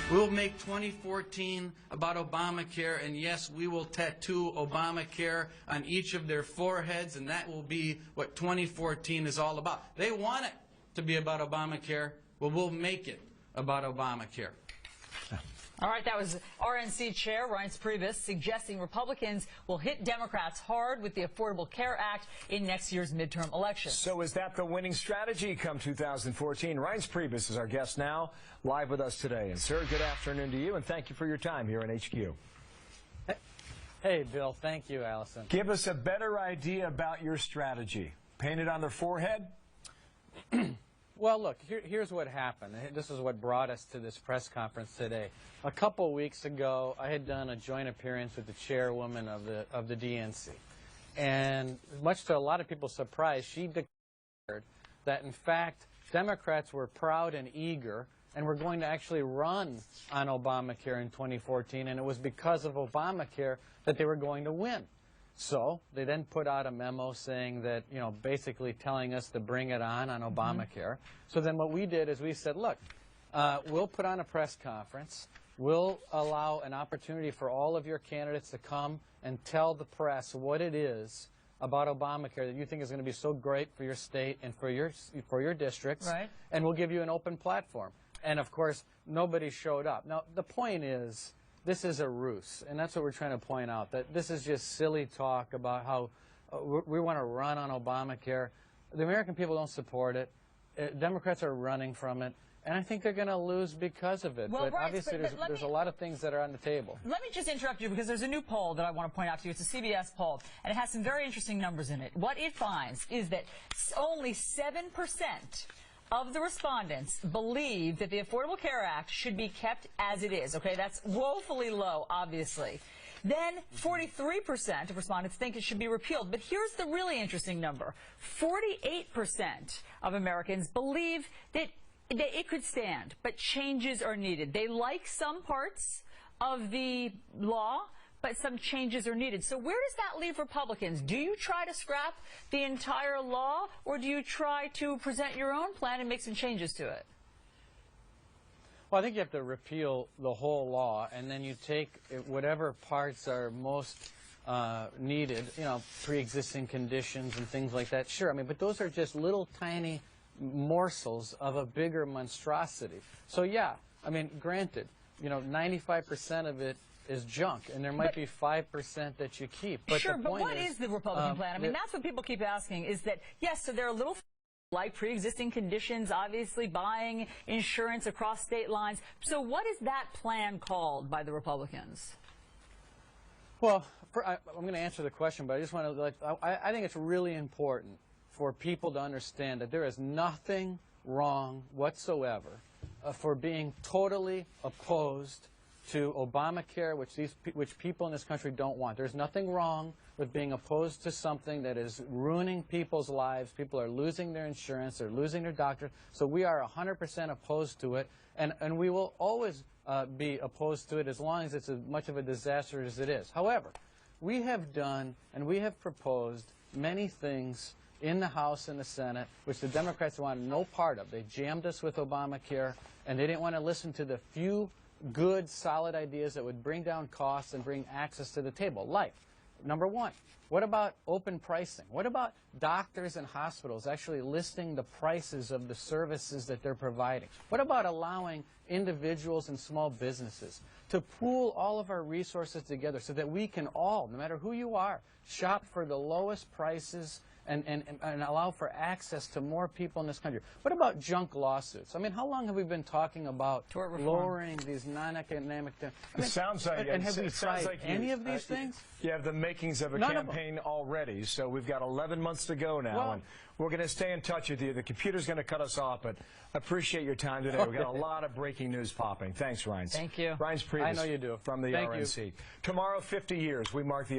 We'll make 2014 about Obamacare, and yes, we will tattoo Obamacare on each of their foreheads, and that will be what 2014 is all about. They want it to be about Obamacare, but we'll make it about Obamacare. All right, that was RNC Chair Reince Priebus suggesting Republicans will hit Democrats hard with the Affordable Care Act in next year's midterm election. So is that the winning strategy come 2014? Reince Priebus is our guest now, live with us today. And sir, good afternoon to you, and thank you for your time here in HQ. Hey, Bill. Thank you, Allison. Give us a better idea about your strategy. Paint it on their forehead? Well, look, here's what happened. This is what brought us to this press conference today. A couple weeks ago, I had done a joint appearance with the chairwoman of the DNC. And much to a lot of people's surprise, she declared that, in fact, Democrats were proud and eager and were going to actually run on Obamacare in 2014, and it was because of Obamacare that they were going to win. So they then put out a memo saying that, you know, basically telling us to bring it on Obamacare. So then what we did is we said, look, we'll put on a press conference. We'll allow an opportunity for all of your candidates to come and tell the press what it is about Obamacare that you think is going to be so great for your state and for your districts. Right. And we'll give you an open platform. And, of course, nobody showed up. Now, the point is, this is a ruse, and that's what we're trying to point out, that this is just silly talk about how we want to run on Obamacare. The American people don't support it. Democrats are running from it, and I think they're going to lose because of it. Well, but right, obviously there's a lot of things that are on the table. Let me just interrupt you because there's a new poll that I want to point out to you. It's a CBS poll, and it has some very interesting numbers in it. What it finds is that only 7% of the respondents believe that the Affordable Care Act should be kept as it is. Okay, that's woefully low, obviously. Then 43% of respondents think it should be repealed. But here's the really interesting number. 48% of Americans believe that it could stand, but changes are needed. They like some parts of the law, but some changes are needed. So where does that leave Republicans? Do you try to scrap the entire law, or do you try to present your own plan and make some changes to it? Well, I think you have to repeal the whole law, and then you take whatever parts are most needed, you know, pre-existing conditions and things like that. Sure, I mean, but those are just little tiny morsels of a bigger monstrosity. So, yeah, I mean, granted, you know, 95% of it is junk, and there might be 5% that you keep. But sure, but what is the Republican plan? I mean, that's what people keep asking, is that, yes, so there are little like pre-existing conditions, obviously buying insurance across state lines. So what is that plan called by the Republicans? Well, I'm going to answer the question, but I just want to, I think it's really important for people to understand that there is nothing wrong whatsoever for being totally opposed to Obamacare, which people in this country don't want. There's nothing wrong with being opposed to something that is ruining people's lives. People are losing their insurance, they're losing their doctors. So we are 100% opposed to it, and we will always be opposed to it as long as it's as much of a disaster as it is. However, we have done and we have proposed many things in the House and the Senate which the Democrats wanted no part of. They jammed us with Obamacare, and they didn't want to listen to the few good, solid ideas that would bring down costs and bring access to the table. Like, number one, what about open pricing? What about doctors and hospitals actually listing the prices of the services that they're providing? What about allowing individuals and small businesses to pool all of our resources together so that we can all, no matter who you are, shop for the lowest prices and allow for access to more people in this country? What about junk lawsuits? I mean, how long have we been talking about lowering these non-economic... It sounds like... And have we tried any of these things? You have the makings of a campaign already, so we've got 11 months to go now, and we're going to stay in touch with you. The computer's going to cut us off, but I appreciate your time today. We've got a lot of breaking news popping. Thanks, Reince. Thank you. Reince Priebus, I know you do. From the RNC. Tomorrow, 50 years, we mark the